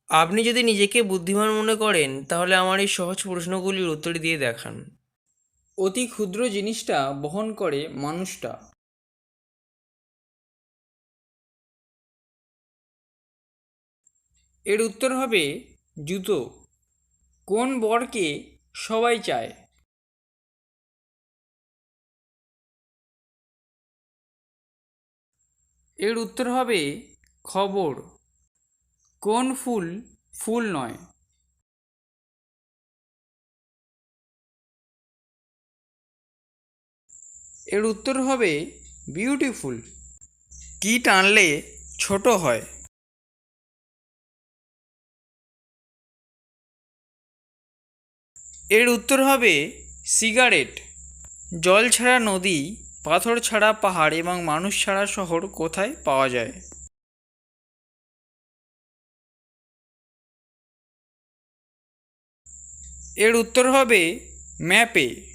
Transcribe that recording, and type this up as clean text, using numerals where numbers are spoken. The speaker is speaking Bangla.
আপনি যদি নিজেকে বুদ্ধিমান মনে করেন তাহলে আমার এই সহজ প্রশ্নগুলির উত্তর দিয়ে দেখান। অতি ক্ষুদ্র জিনিসটা বহন করে মানুষটা? এর উত্তর হবে জুতো। কোন বরকে সবাই চায়? এর উত্তর হবে খবর। কোন ফুল ফুল নয়? এর উত্তর হবে বিউটিফুল। কি টানলে ছোট হয়? এর উত্তর হবে সিগারেট। জল ছাড়া নদী, পাথর ছাড়া পাহাড় এবং মানুষ ছাড়া শহর কোথায় পাওয়া যায়? এর উত্তর হবে ম্যাপে।